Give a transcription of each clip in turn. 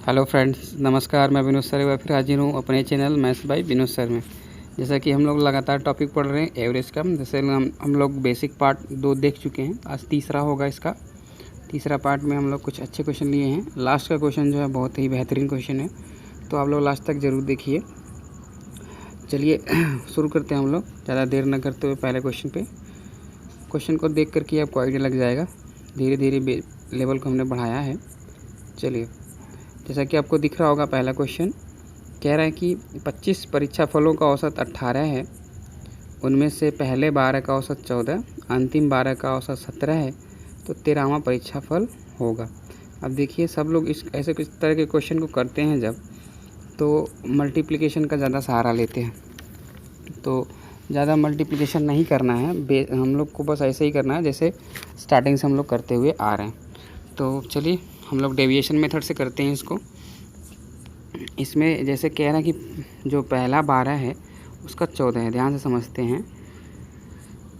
Hello friends, नमस्कार। मैं Vinod sir फिर हाजिर हूँ अपने channel maths by Vinod sir में। जैसा कि हम लोग लगातार टॉपिक पढ़ रहे हैं एवरेज का। जैसे हम लोग बेसिक पार्ट 2 देख चुके हैं, आज तीसरा होगा इसका। तीसरा पार्ट में हम लोग कुछ अच्छे क्वेश्चन लिए हैं। लास्ट का क्वेश्चन जो है बहुत ही बेहतरीन क्वेश्चन है, तो आप लोग लास्ट तक ज़रूर देखिए। चलिए शुरू करते हैं हम लोग, ज़्यादा देर न करते हुए। पहले क्वेश्चन को देख करके आपको आइडिया लग जाएगा। धीरे धीरे लेवल को हमने बढ़ाया है। चलिए, जैसा कि आपको दिख रहा होगा, पहला क्वेश्चन कह रहा है कि 25 परीक्षा फलों का औसत 18 है, उनमें से पहले 12 का औसत 14, अंतिम 12 का औसत 17 है, तो 13वां परीक्षा फल होगा। अब देखिए, सब लोग इस ऐसे किस तरह के क्वेश्चन को करते हैं जब, तो मल्टीप्लिकेशन का ज़्यादा सहारा लेते हैं। तो ज़्यादा मल्टीप्लिकेशन नहीं करना है, हम लोग को बस ऐसे ही करना है जैसे स्टार्टिंग से हम लोग करते हुए आ रहे हैं। तो चलिए हम लोग डेविएशन मेथड से करते हैं इसको। इसमें जैसे कह रहा है कि जो पहला 12 है उसका 14 है। ध्यान से समझते हैं।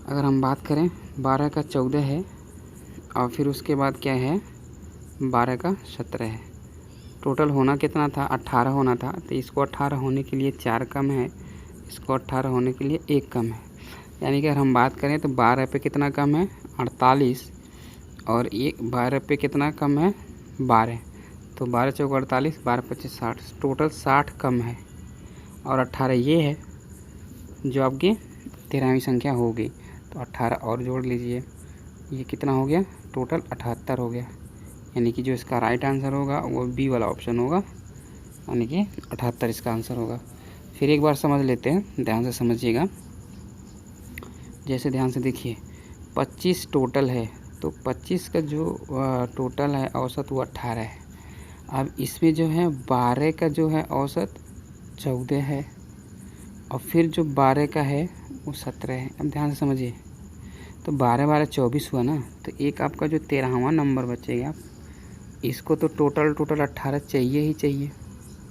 अगर हम बात करें 12 का 14 है, और फिर उसके बाद क्या है 12 का 17 है। टोटल होना कितना था? 18 होना था। तो इसको 18 होने के लिए 4 कम है, इसको 18 होने के लिए 1 कम है। यानी कि अगर हम बात करें तो 12 पे कितना कम है? 48, और 12 पे कितना कम है? 12। तो 12 चौक 48, 12 25 60, टोटल 60 कम है। और 18 ये है जो आपकी 13वीं संख्या होगी। तो 18 और जोड़ लीजिए, ये कितना हो गया? टोटल 78 हो गया। यानी कि जो इसका राइट आंसर होगा वो बी वाला ऑप्शन होगा, यानी कि 78 इसका आंसर होगा। फिर एक बार समझ लेते हैं, ध्यान से समझिएगा। जैसे ध्यान से देखिए, 25 टोटल है, तो 25 का जो टोटल है औसत वो 18 है। अब इसमें जो है 12 का जो है औसत 14 है, और फिर जो 12 का है वो 17 है। अब ध्यान से समझिए, तो 12 12 24 हुआ ना, तो एक आपका जो 13वां नंबर बचेगा, इसको तो टोटल 18 चाहिए ही चाहिए,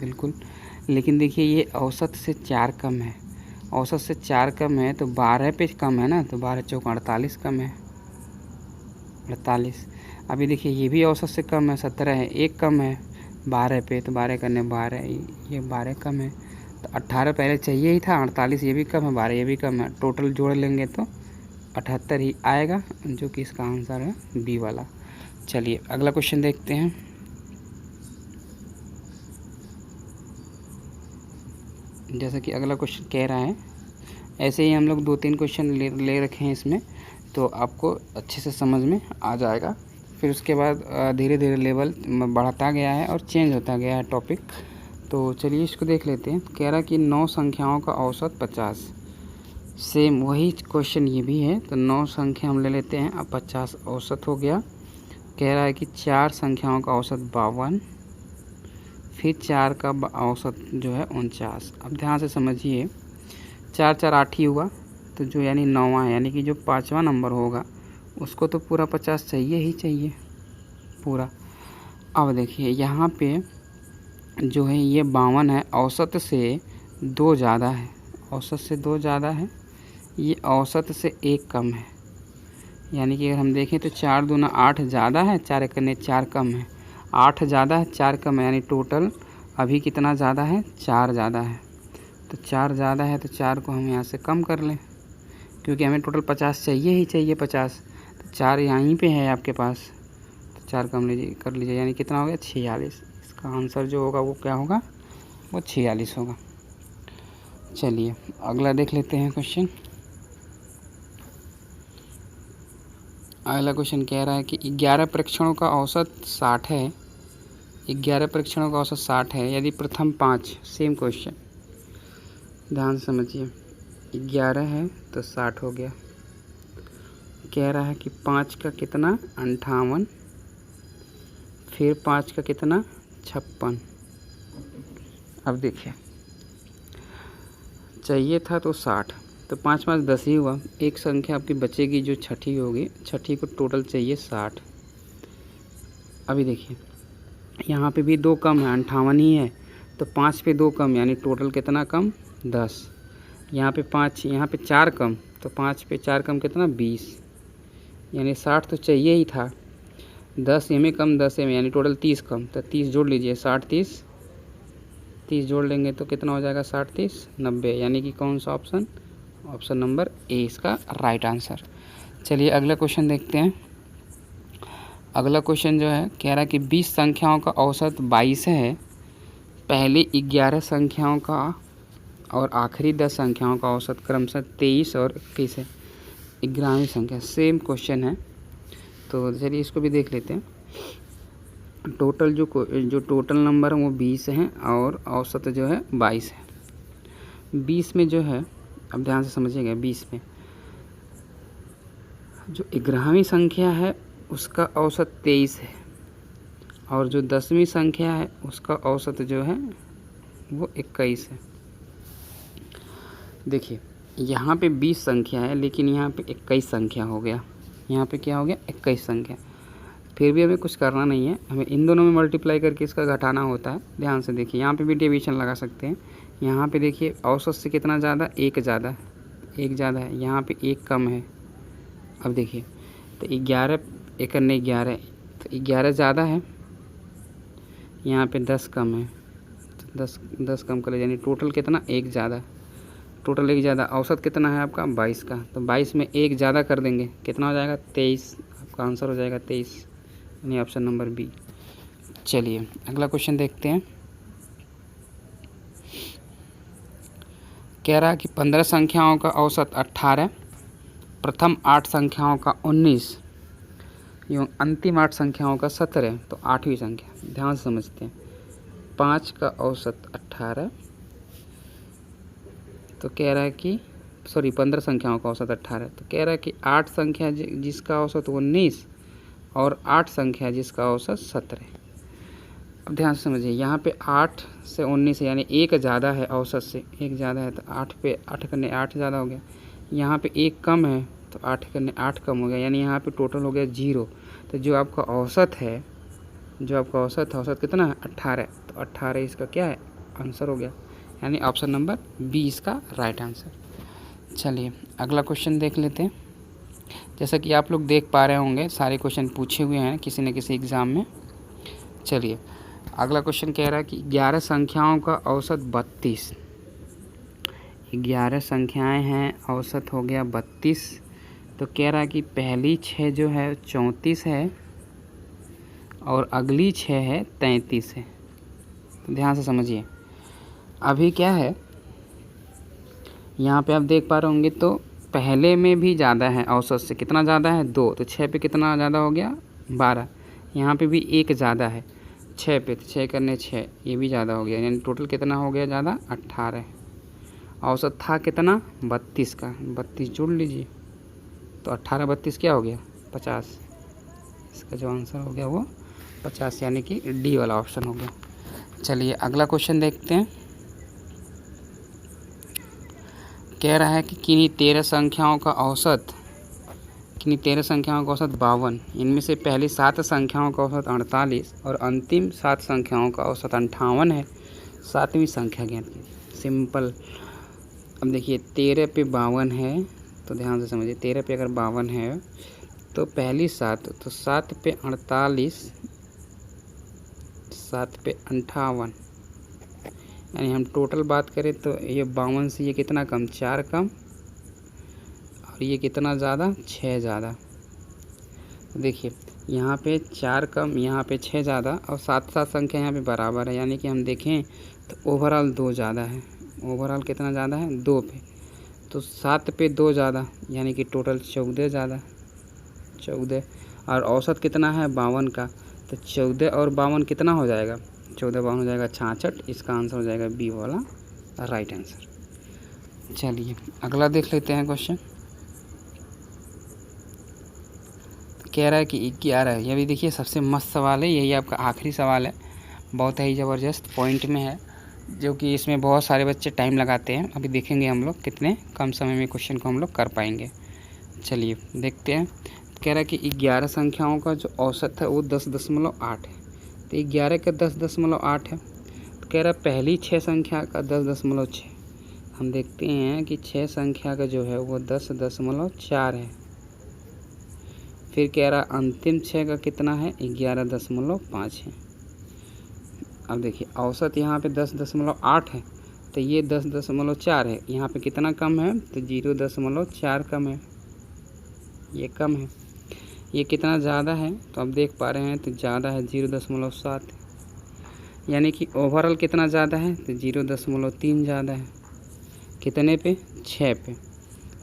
बिल्कुल। लेकिन देखिए, ये औसत से 4 कम है। औसत से 4 कम है तो 12 पे कम है ना, तो 12 चौक 48 कम है, 48। अभी देखिए, ये भी औसत से कम है, 17 है, 1 कम है 12 पे, तो 12 करने 12, ये 12 कम है। तो 18 पहले चाहिए ही था, 48 ये भी कम है, 12 ये भी कम है। टोटल जोड़ लेंगे तो 78 ही आएगा, जो कि इसका आंसर है बी वाला। चलिए अगला क्वेश्चन देखते हैं। जैसा कि अगला क्वेश्चन कह रहा है, ऐसे ही हम लोग 2-3 क्वेश्चन ले रखे हैं इसमें, तो आपको अच्छे से समझ में आ जाएगा। फिर उसके बाद धीरे धीरे लेवल बढ़ता गया है और चेंज होता गया है टॉपिक। तो चलिए इसको देख लेते हैं। कह रहा है कि 9 संख्याओं का औसत 50। सेम वही क्वेश्चन ये भी है, तो 9 संख्या हम ले लेते हैं। अब 50 औसत हो गया। कह रहा है कि 4 संख्याओं का औसत 52, फिर 4 का औसत जो है 49। अब ध्यान से समझिए, 4 4 8 ही हुआ, तो जो यानी 9वां, यानी कि जो 5वां नंबर होगा उसको तो पूरा 50 चाहिए ही चाहिए पूरा। अब देखिए यहाँ पे जो है ये 52 है, औसत से 2 ज़्यादा है, औसत से 2 ज़्यादा है, ये औसत से 1 कम है। यानी कि अगर हम देखें तो 4 दूना 8 ज़्यादा है, 4 करने 4 कम है, 8 ज़्यादा है 4 कम है, यानी टोटल अभी कितना ज़्यादा है? 4 ज़्यादा है। तो 4 ज़्यादा है, तो 4 को हम यहाँ से कम कर लें, क्योंकि हमें टोटल 50 चाहिए ही चाहिए 50। तो 4 यहीं पे है आपके पास, तो 4 कम लीजिए, कर लीजिए, यानी कितना हो गया? 46। इसका आंसर जो होगा वो क्या होगा? वो 46 होगा। चलिए अगला देख लेते हैं क्वेश्चन। अगला क्वेश्चन कह रहा है कि 11 परीक्षणों का औसत 60 है। 11 परीक्षणों का औसत 60 है, यदि प्रथम 5, सेम क्वेश्चन, ध्यान समझिए। 11 है तो 60 हो गया। कह रहा है कि 5 का कितना? 58, फिर 5 का कितना? 56। अब देखिए, चाहिए था तो 60, तो 5 5 10 ही हुआ। एक संख्या आपकी बचेगी जो छठी होगी, छठी को टोटल चाहिए 60। अभी देखिए, यहाँ पे भी 2 कम है, 58 ही है, तो 5 पे 2 कम, यानी टोटल कितना कम? 10। यहाँ पे 5, यहाँ पे 4 कम, तो 5 पे 4 कम कितना? 20, यानी 60 तो चाहिए ही था। 10 में कम 10 में यानी टोटल 30 कम, तो 30 जोड़ लीजिए, 60 30 जोड़ लेंगे तो कितना हो जाएगा, 60 30 90, यानी कि कौन सा ऑप्शन, ऑप्शन नंबर ए इसका राइट आंसर। चलिए अगला क्वेश्चन देखते हैं। अगला क्वेश्चन जो है कह रहा है कि 20 संख्याओं का औसत 22 है, पहली 11 संख्याओं का और आखिरी 10 संख्याओं का औसत क्रमशः 23 और 21 है, 11वीं संख्या। सेम क्वेश्चन है, तो चलिए इसको भी देख लेते हैं। टोटल जो टोटल नंबर है वो 20 हैं और औसत जो है 22 है। 20 में जो है, अब ध्यान से समझिएगा, 20 में जो 11वीं संख्या है उसका औसत 23 है और जो 10वीं संख्या है उसका औसत जो है वो 21 है। देखिए यहाँ पे 20 संख्या है लेकिन यहाँ पे 21 संख्या हो गया, यहाँ पे क्या हो गया, 21 संख्या। फिर भी हमें कुछ करना नहीं है, हमें इन दोनों में मल्टीप्लाई करके इसका घटाना होता है। ध्यान से देखिए, यहाँ पे भी डिवीजन लगा सकते हैं। यहाँ पे देखिए औसत से कितना ज़्यादा, एक ज़्यादा है, यहाँ पे एक कम है। अब देखिए तो 11 एक अन्य 11, तो 11 ज़्यादा है, यहाँ पे 10 कम है, तो 10 कम कर ले, यानी टोटल कितना, एक ज़्यादा, टोटल एक ज़्यादा। औसत कितना है आपका 22 का, तो 22 में एक ज़्यादा कर देंगे, कितना हो जाएगा 23, आपका आंसर हो जाएगा 23, यानी ऑप्शन नंबर बी। चलिए अगला क्वेश्चन देखते हैं। कह रहा है कि 15 संख्याओं का औसत 18, प्रथम 8 संख्याओं का 19 एवं अंतिम 8 संख्याओं का 17, तो 8वीं संख्या। ध्यान से समझते हैं। 5 का औसत 18, तो कह रहा है कि 15 संख्याओं का औसत 18, तो कह रहा है कि 8 संख्या जिसका औसत 19 और 8 संख्या जिसका औसत 17। अब ध्यान से समझिए, यहाँ पे 8 से 19 है, यानी एक ज़्यादा है, औसत से एक ज़्यादा है, तो 8 पे 8 करने 8 ज़्यादा हो गया। यहाँ पे एक कम है तो 8 करने 8 कम हो गया, यानी यहाँ पे टोटल हो गया 0। तो जो आपका औसत है, औसत कितना है 18, तो 18 इसका क्या है, आंसर हो गया, यानी ऑप्शन नंबर बी इसका राइट आंसर। चलिए अगला क्वेश्चन देख लेते हैं। जैसा कि आप लोग देख पा रहे होंगे सारे क्वेश्चन पूछे हुए हैं किसी न किसी एग्ज़ाम में। चलिए अगला क्वेश्चन कह रहा है कि 11 संख्याओं का औसत 32, 11 संख्याएं हैं, औसत हो गया 32, तो कह रहा है कि पहली 6 जो है 34 है और अगली 6 है 33 है। तो ध्यान से समझिए, अभी क्या है, यहाँ पे आप देख पा रहे होंगे तो पहले में भी ज़्यादा है, औसत से कितना ज़्यादा है 2, तो 6 पे कितना ज़्यादा हो गया 12, यहाँ पे भी एक ज़्यादा है 6 पे, तो 6 करने 6, ये भी ज़्यादा हो गया, यानी टोटल कितना हो गया ज़्यादा 18। औसत था कितना 32 का, 32 जोड़ लीजिए, तो 18 32 क्या हो गया 50, इसका जो आंसर हो गया वो 50, यानी कि डी वाला ऑप्शन हो गया। चलिए अगला क्वेश्चन देखते हैं। कह रहा है कि किन्हीं 13 संख्याओं का औसत 52, इनमें से पहली 7 संख्याओं का औसत 48 और अंतिम 7 संख्याओं का औसत 58 है, 7वीं संख्या ज्ञात कीजिए। सिंपल। अब देखिए 13 पे 52 है, तो ध्यान से समझिए, 13 पे अगर 52 है तो पहली 7, तो 7 पे 48, 7 पे 58, यानी हम टोटल बात करें तो ये 52 से ये कितना कम, 4 कम, और ये कितना ज़्यादा 6 ज़्यादा। तो देखिए यहाँ पे 4 कम, यहाँ पे 6 ज़्यादा, और 7 संख्या यहाँ पे बराबर है, यानी कि हम देखें तो ओवरऑल 2 ज़्यादा है। ओवरऑल कितना ज़्यादा है 2 पे, तो 7 पे 2 ज़्यादा, यानी कि टोटल 14 ज़्यादा, 14। और औसत कितना है 52 का, तो 14 और 52 कितना हो जाएगा, 14 52 हो जाएगा 66, इसका आंसर हो जाएगा बी वाला राइट आंसर। चलिए अगला देख लेते हैं क्वेश्चन। कह रहा है कि 11, ये भी देखिए सबसे मस्त सवाल है, यही आपका आखिरी सवाल है, बहुत ही ज़बरदस्त पॉइंट में है, जो कि इसमें बहुत सारे बच्चे टाइम लगाते हैं। अभी देखेंगे हम लोग कितने कम समय में क्वेश्चन को हम लोग कर पाएंगे। चलिए देखते हैं। कह रहा है कि 11 संख्याओं का जो औसत है वो 10.8 है, तो 11 का 10.8 है, तो कह रहा है पहली 6 संख्या का 10.6। हम देखते हैं कि 6 संख्या का जो है वो 10.4 है, फिर कह रहा अंतिम 6 का कितना है 11.5 है। अब देखिए औसत यहाँ पे 10.8 है, तो ये 10.4 है। यहाँ पे कितना कम है तो 0.4 कम है, ये कम है। ये कितना ज़्यादा है तो आप देख पा रहे हैं तो ज़्यादा है 0.7, यानी कि ओवरऑल कितना ज़्यादा है तो 0.3 ज़्यादा है। कितने पे 6 पे,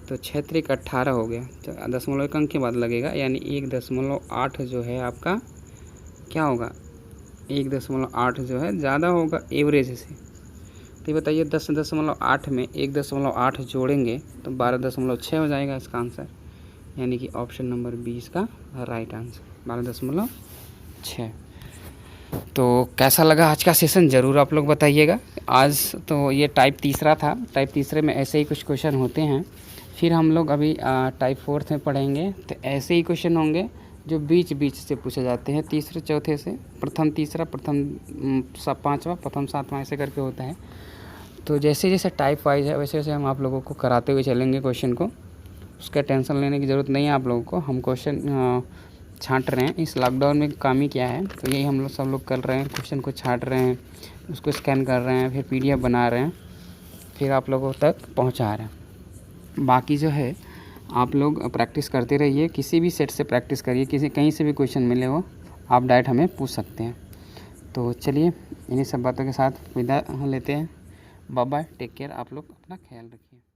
तो 6 त्रिक 18 हो गया। तो 0.1 अंक के बाद लगेगा, यानी 1.8 जो है आपका क्या होगा 1.8 जो है ज़्यादा होगा एवरेज से। तो ये बताइए 10.8 में 1.8 जोड़ेंगे तो 12.6 हो जाएगा इसका आंसर, यानी कि ऑप्शन नंबर 20 का राइट आंसर 12.6। तो कैसा लगा आज का सेशन ज़रूर आप लोग बताइएगा। आज तो ये टाइप तीसरा था। टाइप तीसरे में ऐसे ही कुछ क्वेश्चन होते हैं। फिर हम लोग अभी टाइप फोर्थ में पढ़ेंगे, तो ऐसे ही क्वेश्चन होंगे जो बीच बीच से पूछे जाते हैं, तीसरे चौथे से, प्रथम तीसरा, प्रथम पाँचवा, प्रथम सातवां, ऐसे करके होता है। तो जैसे जैसे टाइप वाइज है वैसे वैसे हम आप लोगों को कराते हुए चलेंगे क्वेश्चन को। उसका टेंशन लेने की ज़रूरत नहीं है आप लोगों को। हम क्वेश्चन छांट रहे हैं, इस लॉकडाउन में काम ही क्या है, तो यही हम लोग सब लोग कर रहे हैं। क्वेश्चन को छांट रहे हैं, उसको स्कैन कर रहे हैं, फिर PDF बना रहे हैं, फिर आप लोगों तक पहुंचा रहे हैं। बाकी जो है आप लोग प्रैक्टिस करते रहिए, किसी भी सेट से प्रैक्टिस करिए, कहीं से भी क्वेश्चन मिले हो आप डायरेक्ट हमें पूछ सकते हैं। तो चलिए इन्हीं सब बातों के साथ विदा लेते हैं। बाय बाय, टेक केयर, आप लोग अपना ख्याल रखिए।